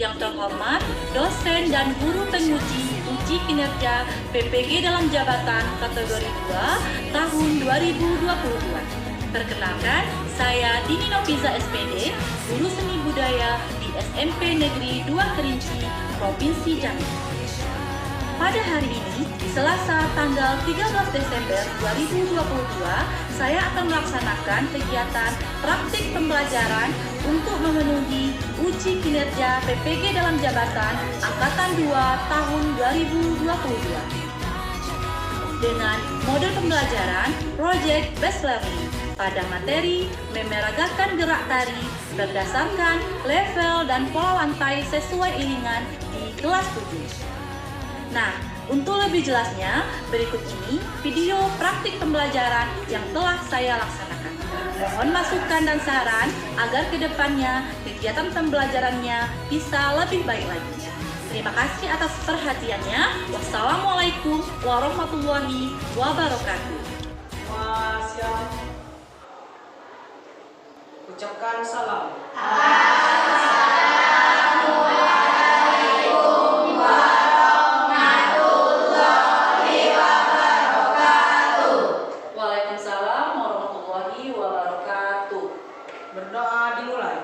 yang terhormat, dosen dan guru penguji uji kinerja PPG dalam jabatan kategori 2 tahun 2022. Perkenalkan, saya Dini Noviza SPD, guru seni budaya di SMP Negeri 2 Kerinci, Provinsi Jambi. Pada hari ini, Selasa tanggal 13 Desember 2022, saya akan melaksanakan kegiatan praktik pembelajaran untuk memenuhi uji kinerja PPG dalam jabatan Angkatan 2 tahun 2022. Dengan model pembelajaran Project Based Learning pada materi memeragakan gerak tari berdasarkan level dan pola lantai sesuai iringan di kelas 7. Nah, untuk lebih jelasnya, berikut ini video praktik pembelajaran yang telah saya laksanakan. Mohon masukan dan saran agar kedepannya kegiatan pembelajarannya bisa lebih baik lagi. Terima kasih atas perhatiannya. Wassalamualaikum warahmatullahi wabarakatuh. Siap. Ucapkan salam. Waalaikumsalam warahmatullahi wabarakatuh. Berdoa dimulai.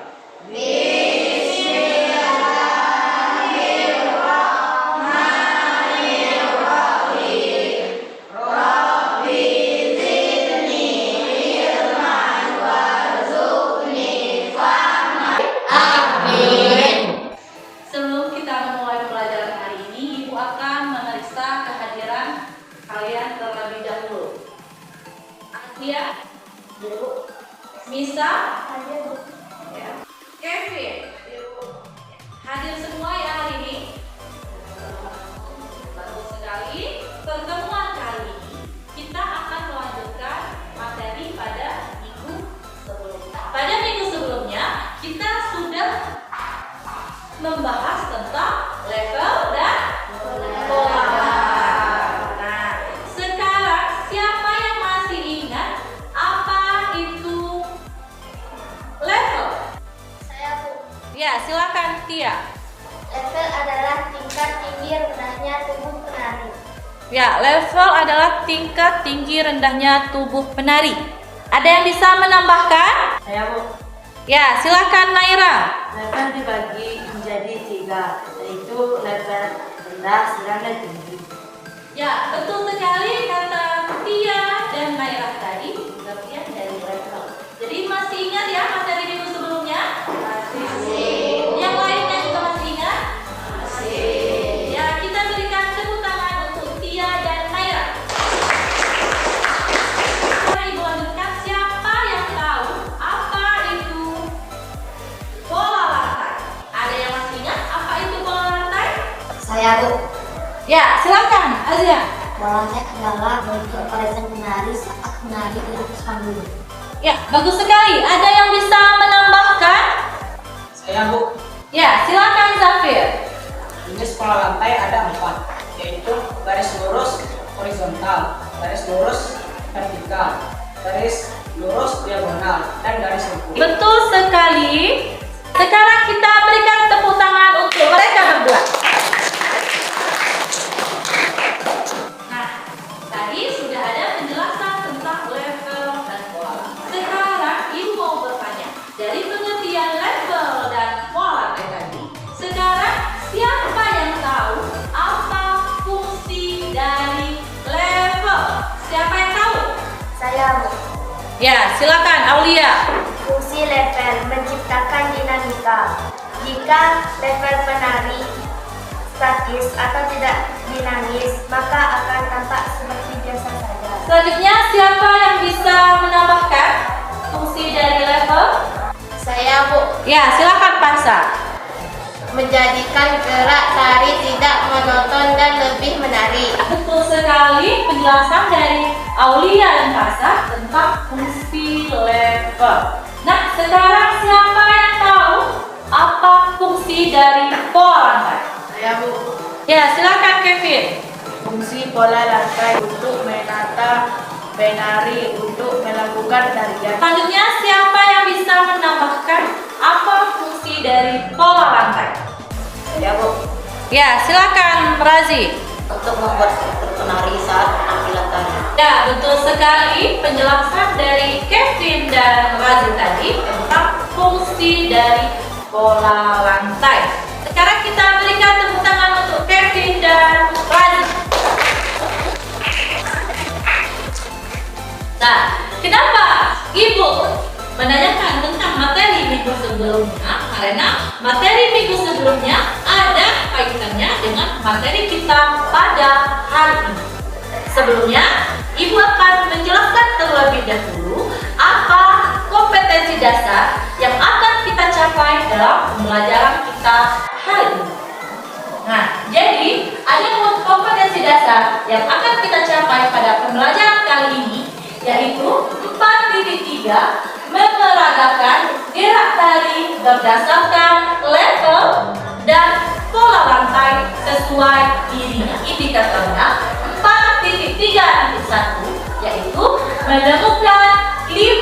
Sebelum kita memulai pelajaran hari ini, Ibu akan memeriksa kehadiran kalian terlebih dahulu. Adia, Misa, ya. Kevin, hadir semua ya hari ini. Bagus sekali. Pertemuan kali ini kita akan melanjutkan materi pada minggu sebelumnya. Pada minggu sebelumnya kita sudah membahas tentang level dan pola. Nah, sekarang siapa yang masih ingat apa itu level? Saya, Bu. Ya, silakan Tia. Level adalah tingkat tinggi rendahnya tubuh penari. Ya, level adalah tingkat tinggi rendahnya tubuh penari. Ada yang bisa menambahkan? Saya, Bu. Ya, silakan Naira. Level dibagi menjadi 3, yaitu level rendah, sedang, dan tinggi. Ya, betul sekali kata Tia dan Naira tadi bagian dari level. Jadi masih ingat ya materi minggu sebelumnya? Masih. Yang lainnya juga masih ingat? Masih. Ya, kita berikan tepuk tangan untuk Tia dan Naira. Mari Ibu lanjutkan, siapa yang tahu apa itu pola lantai? Ada yang masih ingat apa itu pola lantai? Saya, Bu. Ya, silakan Azia. Pola lantai adalah bentuk present penari saat menari di atas panggung. Ya, bagus sekali. Ada yang bisa menambahkan? Saya, Bu. Ya, silakan Zafir. Jenis pola lantai ada 4, yaitu garis lurus horizontal, garis lurus vertikal, garis lurus diagonal, dan garis lengkung. Betul sekali. Sekarang kita berikan tepuk tangan untuk mereka berdua. Nah, tadi sudah ada penjelasan tentang level dan pola lantai. Sekarang Ibu mau bertanya, dari pengertian level dan pola lantai tadi, sekarang siapa yang tahu apa fungsi dari level? Siapa yang tahu? Saya, Bu. Ya, silakan Aulia. Fungsi level menciptakan dinamika. Jika level penari statis atau tidak dinamis, maka akan tampak seperti biasa saja. Selanjutnya, siapa yang bisa menambahkan fungsi dari level? Saya, Bu. Ya, silakan Pansa. Menjadikan gerak tari tidak monoton dan lebih menarik. Betul sekali penjelasan dari Aulia dan Pansa tentang fungsi level. Nah, sekarang siapa yang tahu apa fungsi dari pola lantai? Saya, Bu. Ya, silakan Kevin. Fungsi pola lantai untuk menata penari untuk melakukan tarian. Selanjutnya, siapa yang bisa menambahkan apa fungsi dari pola lantai? Ya Bu, Ya, silakan Razi. untuk membuat struktur penari saat penampilan tari. Ya, betul sekali penjelasan dari Kevin dan Razi tadi tentang fungsi dari pola lantai. Sekarang kita berikan tepuk tangan untuk Kevin dan Razi. Nah, kenapa Ibu menanyakan tentang materi minggu sebelumnya? Karena materi minggu sebelumnya ada kaitannya dengan materi kita pada hari ini. Sebelumnya, Ibu akan menjelaskan terlebih dahulu apa kompetensi dasar yang akan kita capai dalam pembelajaran kita hari ini. Nah, jadi ada kompetensi dasar yang akan kita capai pada pembelajaran kali ini, yaitu 4.3 memeragakan gerak tari berdasarkan level dan pola lantai sesuai dirinya. Indikatornya 4.3.1 yaitu menemukan 5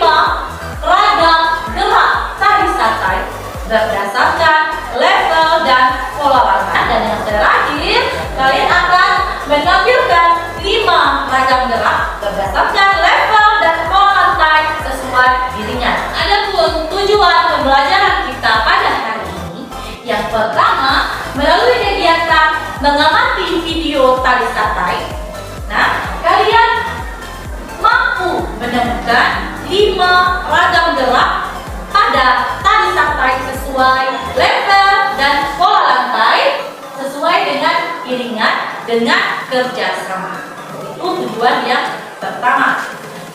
ragam gerak tari santai berdasarkan level dan pola lantai. Dan yang terakhir, kalian akan menampilkan 5 ragam gerak berdasarkan level dan pola lantai sesuai dirinya. Adapun tujuan pembelajaran kita pada hari ini, yang pertama melalui kegiatan mengamati video tari santai. Nah, kalian mampu menemukan 5 ragam gerak pada tari santai sesuai level dan pola lantai sesuai dengan iringan dengan kerjasama. Itu tujuan yang pertama.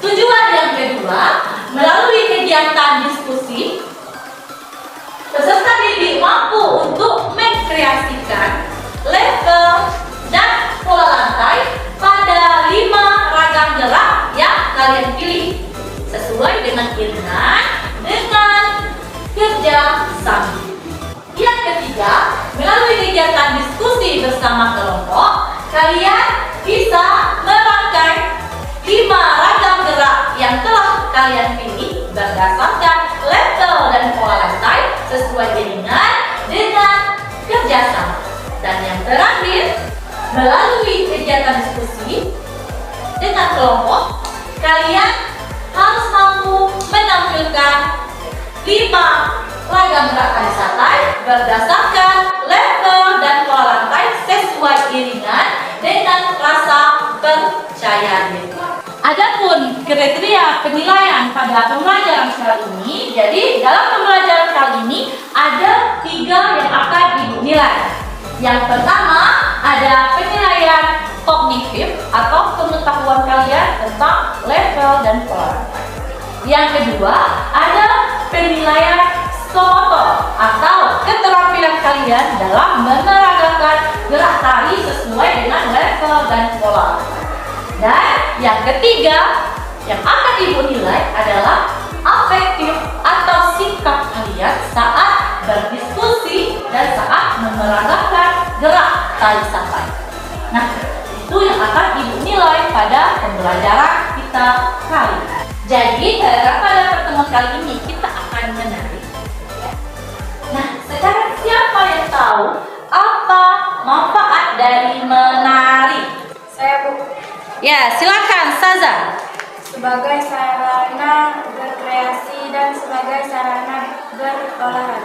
Tujuan yang kedua, melalui kegiatan diskusi, peserta didik mampu untuk mengkreasikan level dan pola lantai pada 5 ragam gerak yang kalian pilih sesuai dengan iringan dengan kerja sama. Yang ketiga, melalui kegiatan diskusi bersama kelompok, kalian bisa merangkai 5 ragam gerak yang telah kalian pilih berdasarkan level dan pola lantai sesuai iringan dengan kerjasama. Dan yang terakhir, melalui kegiatan diskusi dengan kelompok, kalian harus mampu menampilkan 5 ragam gerak tari santai berdasarkan level dan pola lantai sesuai iringan dengan rasa percaya diri. Adapun kriteria penilaian pada pembelajaran kali ini, jadi dalam pembelajaran kali ini ada 3 yang akan Ibu nilai. Yang pertama ada penilaian kognitif atau pengetahuan kalian tentang level dan pola lantai. Yang kedua ada penilaian psikomotor atau keterampilan kalian dalam memeragakan gerak tari sesuai dengan level dan pola lantai. Dan yang ketiga yang akan Ibu nilai adalah afektif atau sikap kalian saat berdiskusi dan saat memeragakan gerak tari santai. Nah, itu yang akan Ibu nilai pada pembelajaran kita kali ini. Jadi, pada pertemuan kali ini kita akan menari. Nah, sekarang siapa yang tahu apa manfaat dari menari? Saya Bu, Ya, silakan Saza. sebagai sarana berkreasi dan sebagai sarana berolahraga.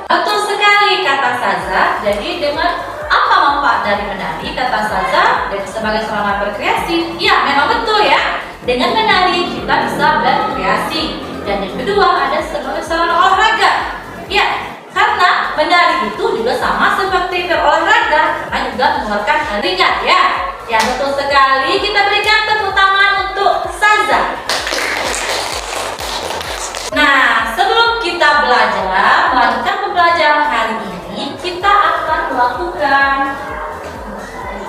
Betul sekali kata Saza. Jadi dengan apa manfaat dari menari, kata Saza, dan sebagai sarana berkreasi? Ya, memang betul ya. Dengan menari kita bisa berkreasi. Dan yang kedua ada sebagai sarana olahraga. Ya, karena menari itu juga sama seperti berolahraga, karena juga mengeluarkan keringat ya. Ya, betul sekali. Kita berikan tepuk tangan untuk Saza. Nah, sebelum kita melanjutkan pembelajaran hari ini, kita akan melakukan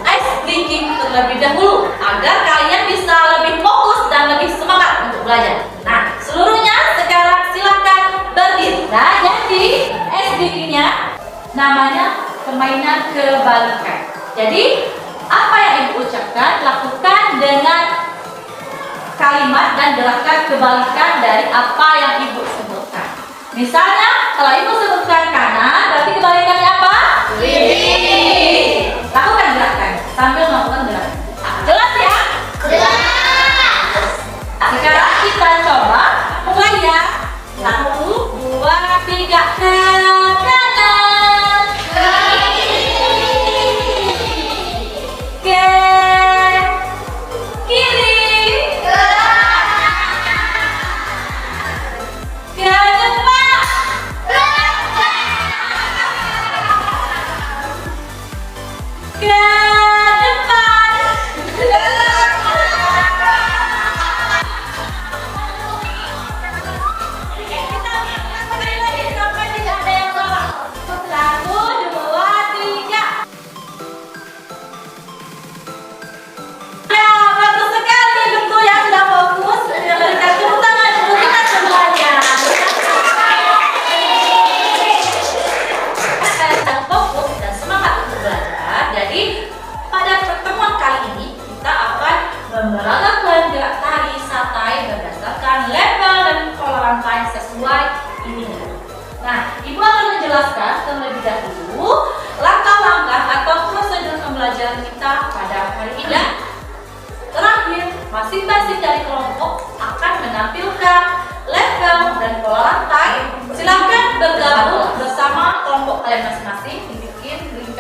ice breaking terlebih dahulu agar kalian bisa lebih fokus dan lebih semangat untuk belajar. Nah, seluruhnya sekarang silakan berdiri. Nah, jadi ice breaking-nya namanya permainan kebalikan. Jadi, apa yang Ibu ucapkan, lakukan dengan kalimat dan gerakan kebalikan dari apa yang Ibu sebutkan. Misalnya, kalau Ibu sebutkan kanan, berarti kebalikannya apa?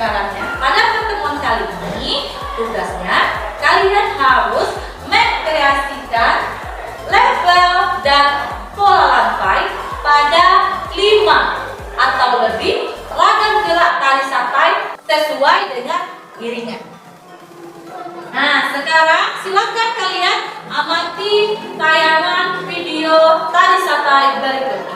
sekarangnya pada pertemuan kali ini tugasnya kalian harus mengkreasikan level dan pola lantai pada 5 atau lebih ragam gerak tali satai sesuai dengan iringan. Nah, sekarang silakan kalian amati tayangan video tali satai berikut ini.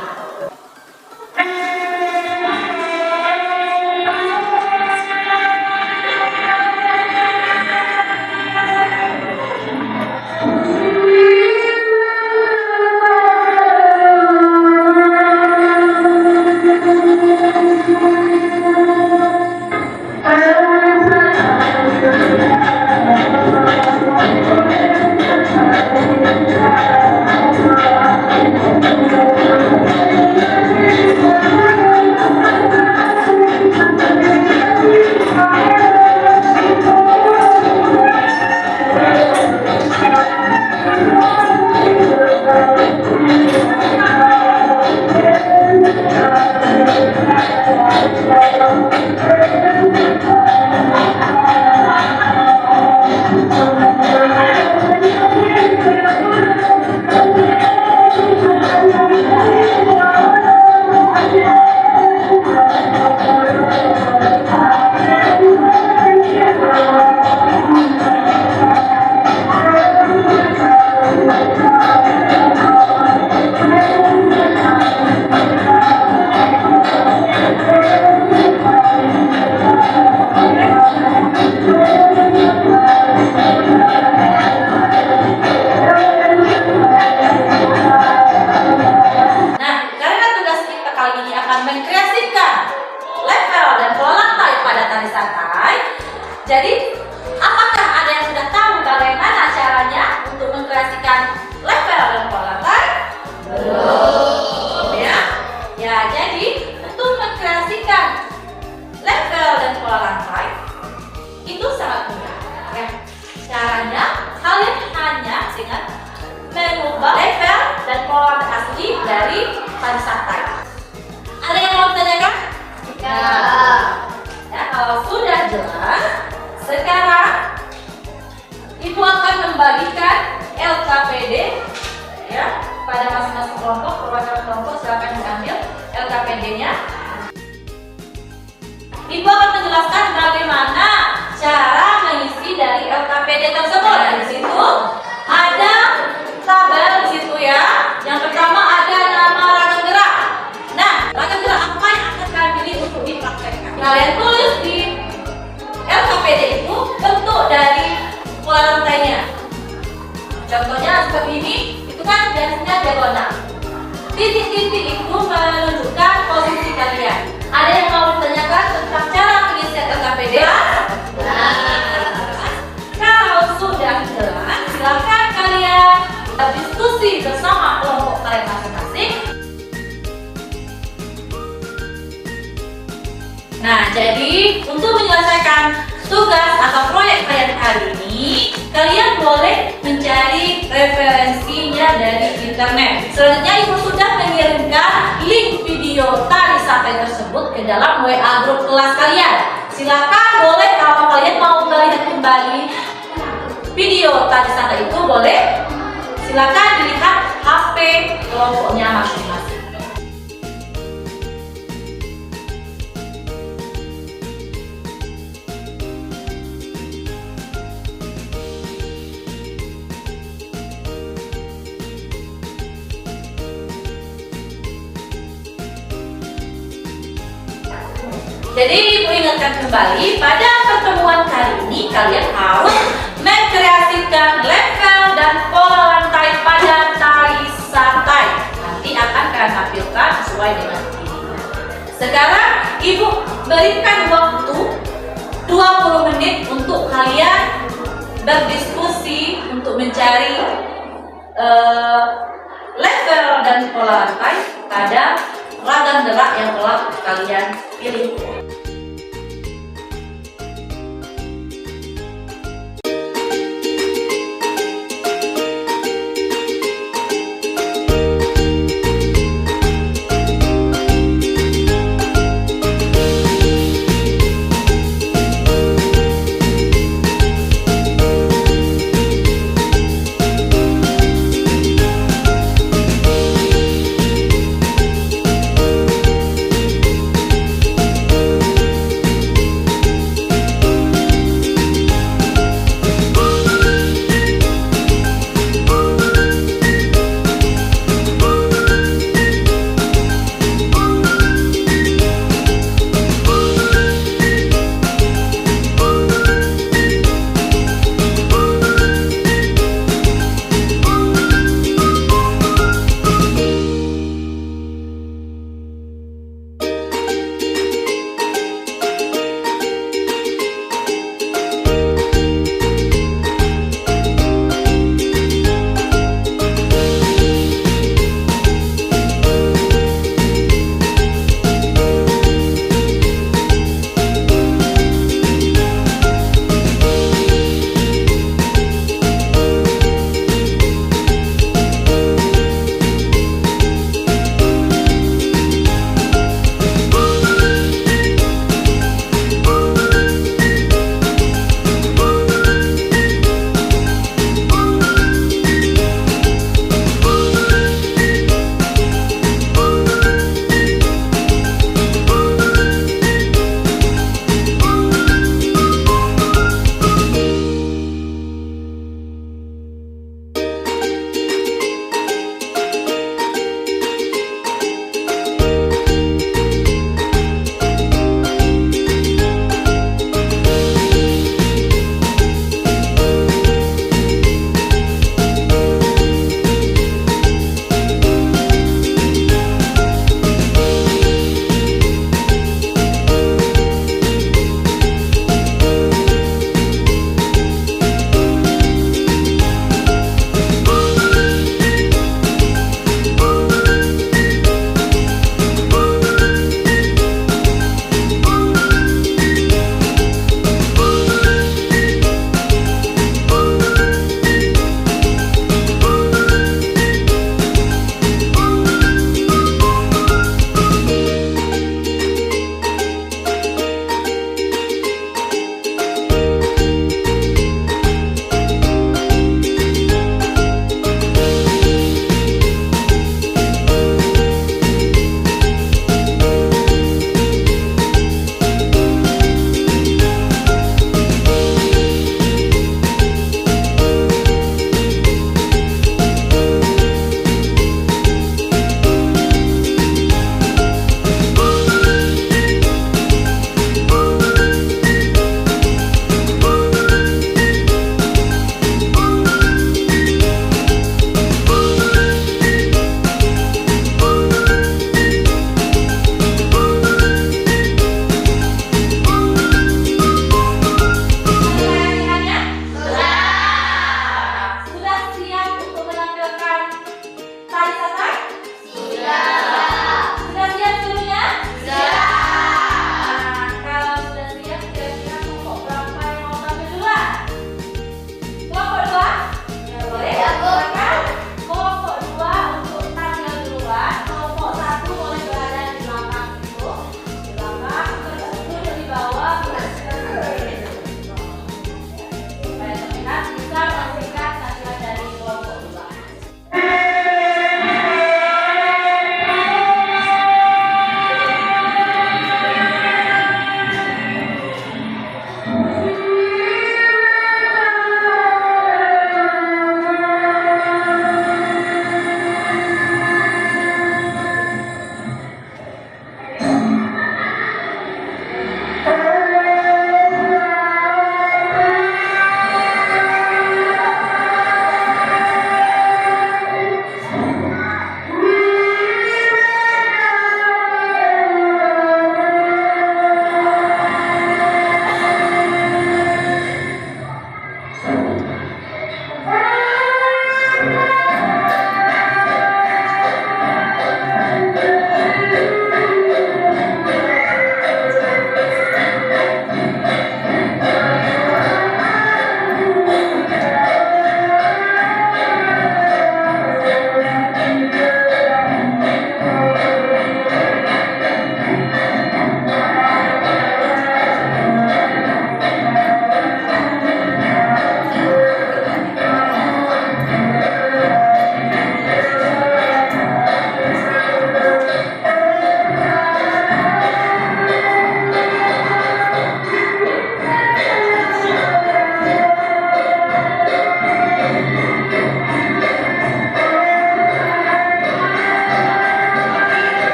Jadi, apakah ada yang sudah tahu bagaimana caranya untuk mengkreasikan level dan pola lantai? Belum. Ya, jadi untuk mengkreasikan level dan pola lantai itu sangat mudah. Ya. Caranya kalian hanya dengan mengubah level dan pola lantai asli dari tali satai. Ada yang mau ditanyakan? Ya, kalau sudah jelas, sekarang Ibu akan membagikan LKPD ya pada masing-masing kelompok. Perwakilan kelompok silakan diambil LKPD-nya. Ibu akan menjelaskan bagaimana cara mengisi dari LKPD tersebut. Di situ ada tabel di situ ya. Yang pertama ada nama ragam gerak. Nah, ragam gerak apa yang akan kalian pilih untuk dipraktekkan? Kalian tulis di LKPD itu bentuk dari pola lantainya. Contohnya seperti ini, itu kan biasanya diagonal. Titik-titik itu menunjukkan posisi kalian. Ada yang mau ditanyakan tentang cara pengisian LKPD? Kalau sudah jelas, silakan kalian berdiskusi bersama kelompok kalian masing-masing. Nah, jadi untuk menyelesaikan tugas atau proyek kalian hari ini, kalian boleh mencari referensinya dari internet. Selanjutnya Ibu sudah mengirimkan link video tali satai tersebut ke dalam WA grup kelas kalian. Silakan boleh kalau kalian mau melihat kembali video tali satai itu, boleh silakan dilihat HP kelompoknya masing-masing. Jadi Ibu ingatkan kembali, pada pertemuan kali ini kalian harus mengkreasikan level dan pola lantai pada tali satai. Nanti akan kalian tampilkan sesuai dengan ini. Sekarang Ibu berikan waktu 20 menit untuk kalian berdiskusi untuk mencari level dan pola lantai pada ragam gerak yang telah kalian pilih.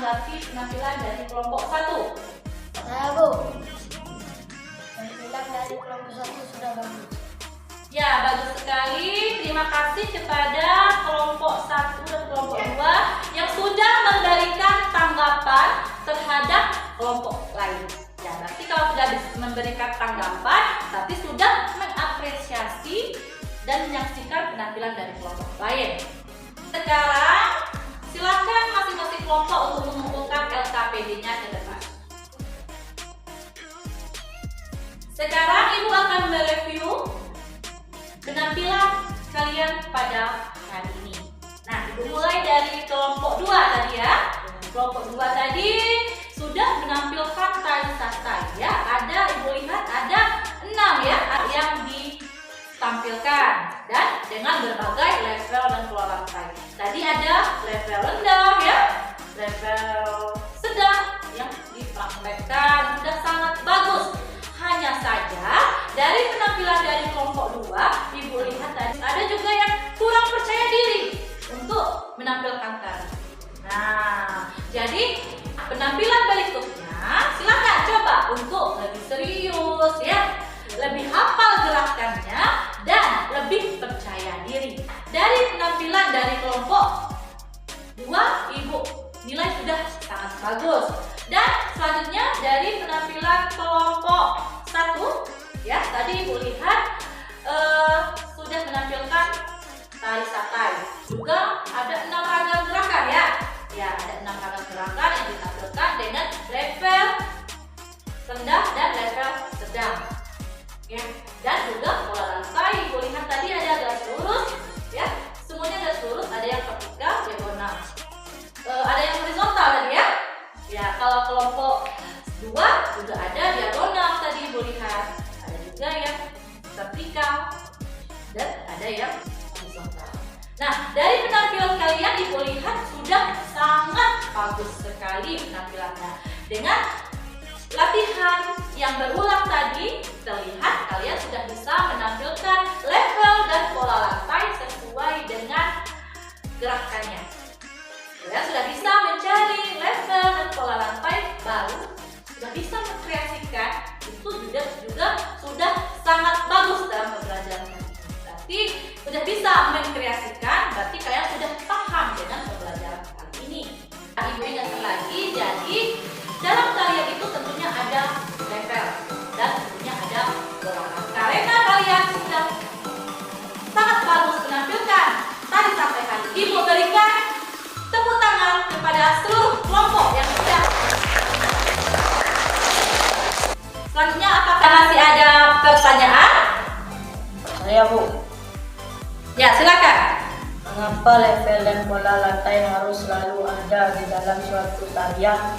mengamati penampilan dari kelompok 1? Saya, Bu. Penampilan dari kelompok 1 sudah bagus. Ya, bagus sekali. Terima kasih kepada kelompok 1 dan kelompok 2 yang sudah memberikan tanggapan terhadap kelompok lain. Ya, berarti kalau sudah memberikan tanggapan, tapi sudah mengapresiasi dan menyaksikan penampilan dari kelompok lain. Sekarang, silakan masing-masing kelompok untuk mengumpulkan LKPD-nya ke depan. Sekarang Ibu akan mereview penampilan kalian pada hari ini. Nah, Ibu mulai dari kelompok 2 tadi ya. Kelompok 2 tadi sudah menampilkan tari satai ya. Ibu lihat ada 6 ya yang ditampilkan dan dengan berbagai level dan pola lantai. Tadi ada level rendah ya, level sedang yang dipraktekkan sudah sangat bagus. Hanya saja dari penampilan dari kelompok 2, Ibu lihat tadi ada juga yang kurang percaya diri untuk menampilkan tari. Nah, jadi penampilan berikutnya silakan coba untuk lebih serius ya, lebih hafal gerakannya dan lebih percaya diri. Dari penampilan dari kelompok 2, Ibu nilai sudah sangat bagus. Dan selanjutnya dari penampilan kelompok 1 ya, tadi Ibu lihat sudah menampilkan tari satai. Juga ada 6 ragam gerakan ya. Ya, ada 6 ragam gerakan yang ditampilkan dengan level rendah dan level sedang. Ya, dan juga pola lantai. Ibu lihat tadi ada garis lurus ya. Semuanya garis lurus, ada yang vertikal, diagonal. Ada yang horizontal tadi ya. Ya, kalau kelompok 2 juga ada diagonal tadi Ibu lihat. Ada juga yang vertikal dan ada yang horizontal. Nah, dari penampilan kalian Ibu lihat sudah sangat bagus sekali penampilannya. Dengan latihan yang berulang tadi, terlihat kalian sudah bisa menampilkan level dan pola lantai sesuai dengan gerakannya. Kalian sudah bisa mencari level dan pola lantai baru, sudah bisa mengkreasikan, itu juga sudah sangat bagus dalam pembelajaran. Berarti sudah bisa mengkreasikan, berarti kalian sudah paham dengan pembelajaran kali ini. Nah, Ibu ingatkan lagi, jadi dalam tarian itu tentunya ada level dan tentunya ada pola lantai. Karena kalian sudah sangat bagus menampilkan tari sampai hari ini, Ibu berikan tepuk tangan kepada seluruh kelompok yang sudah. Selanjutnya, apakah masih ada pertanyaan? Saya, Bu. Ya, silakan. Mengapa level dan pola lantai harus selalu ada di dalam suatu tarian?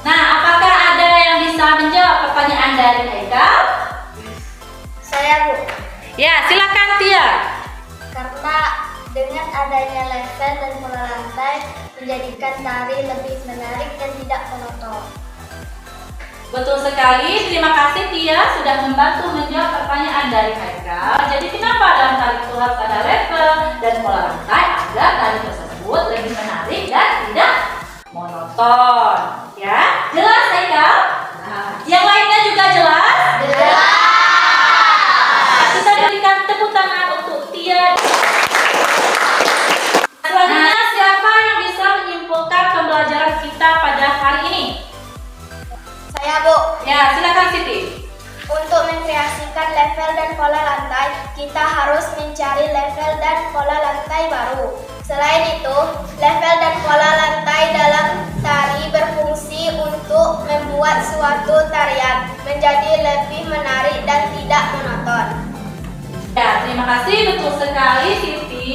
Nah, apakah ada yang bisa menjawab pertanyaan dari Haikal? Saya, Bu. Ya, silakan Tia. Karena dengan adanya level dan pola lantai menjadikan tari lebih menarik dan tidak monoton. Betul sekali, terima kasih Tia sudah membantu menjawab pertanyaan dari Haikal. Jadi kenapa dalam tari itu harus ada level dan pola lantai agar tari tersebut lebih menarik dan tidak monoton. Ya, jelas Haikal? Yang lainnya juga jelas? Jelas. Kita berikan tepuk tangan untuk Tia. Selanjutnya, siapa yang bisa menyimpulkan pembelajaran kita pada hari ini? Saya, Bu. Ya, silakan Siti. Untuk mengkreasikan level dan pola lantai, kita harus mencari level dan pola lantai baru. Selain itu, level dan pola lantai dalam tari berfungsi untuk membuat suatu tarian menjadi lebih menarik dan tidak monoton. Ya, terima kasih, betul sekali Siti.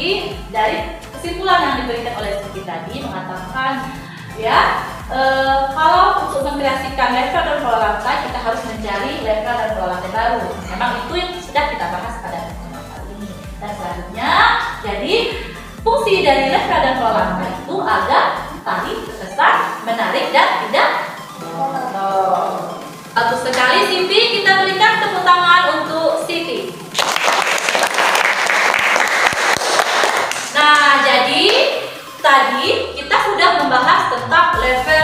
Dari kesimpulan yang diberikan oleh Siti tadi mengatakan ya, kalau untuk mengkreasikan level dan pola lantai kita harus mencari level dan pola lantai baru. Memang itu yang sudah kita bahas pada pertemuan kali ini. Dan selanjutnya, jadi fungsi dari level dan pola lantai itu agar tari terkesan menarik dan tidak monoton. Bagus sekali Siti, kita berikan tepuk tangan untuk Siti. Nah, jadi tadi kita sudah membahas tentang level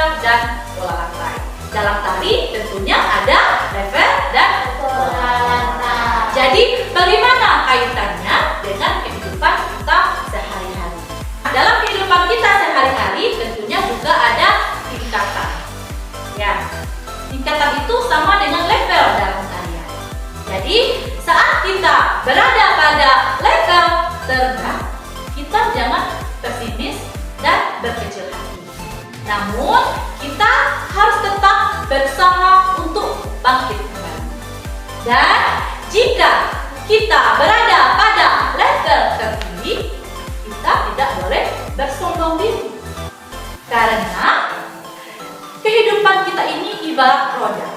tentunya ada level dan pola lantai. Jadi bagaimana kaitannya dengan kehidupan kita sehari-hari? Dalam kehidupan kita sehari-hari tentunya juga ada tingkatan. Ya, tingkatan itu sama dengan level dalam tarian. Jadi saat kita berada pada level terendah, kita jangan pesimis dan berkecil hati. Namun kita harus tetap berusaha untuk bangkit kembali. Dan jika kita berada pada level tertinggi, kita tidak boleh bersombong diri. Karena kehidupan kita ini ibarat roda.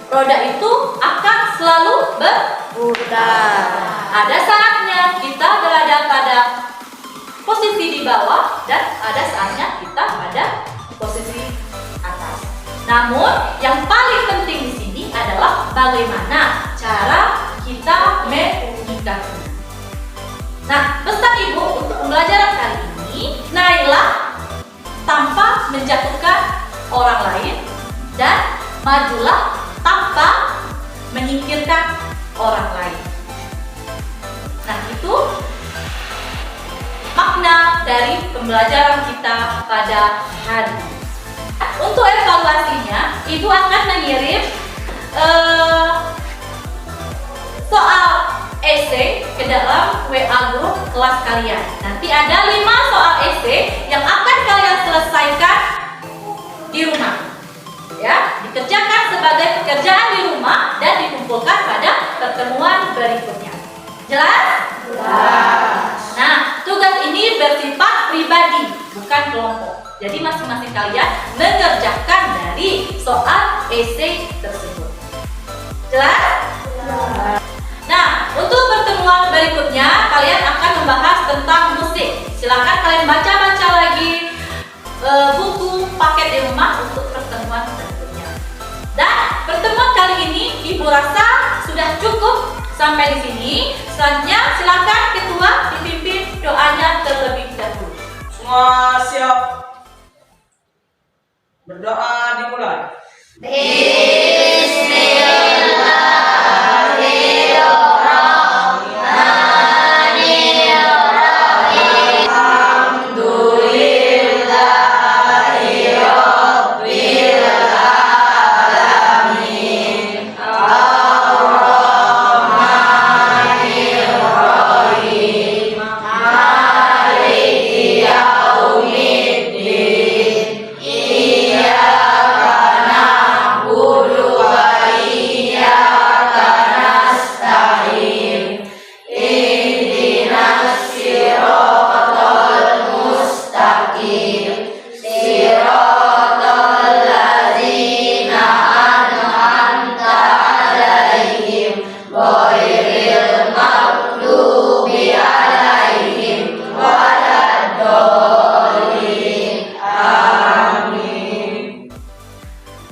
Roda itu akan selalu berputar. Ada saatnya kita berada pada posisi di bawah dan ada saatnya kita pada posisi atas. Namun yang paling penting di sini adalah bagaimana cara kita menyikapinya. Nah, pesan Ibu untuk pembelajaran kali ini, naiklah tanpa menjatuhkan orang lain dan majulah tanpa menyingkirkan orang lain. Nah, itu makna dari pembelajaran kita pada hari ini. Untuk evaluasinya, Ibu akan mengirim soal esai ke dalam WA grup kelas kalian. Nanti ada 5 soal esai yang akan kalian selesaikan di rumah. Ya, dikerjakan sebagai pekerjaan di rumah dan dikumpulkan pada pertemuan berikutnya. Jelas? Jelas. Nah, tugas ini bersifat pribadi, bukan kelompok. Jadi masing-masing kalian mengerjakan dari soal esai tersebut. Jelas? Jelas. Nah, untuk pertemuan berikutnya kalian akan membahas tentang musik. Silakan kalian baca-baca lagi buku paket di rumah untuk pertemuan berikutnya. Dan pertemuan kali ini Ibu rasa sudah cukup sampai di sini. Selanjutnya silakan ketua dipimpin doanya terlebih dahulu. Semua siap? Berdoa dimulai.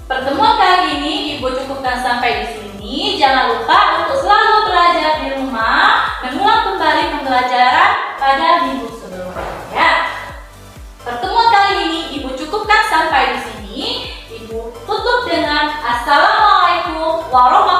Pertemuan kali ini Ibu cukupkan sampai di sini. Jangan lupa untuk selalu belajar di rumah, mengulang kembali pembelajaran pada minggu sebelumnya. Pertemuan kali ini Ibu cukupkan sampai di sini. Ibu tutup dengan Assalamualaikum warahmatullahi wabarakatuh.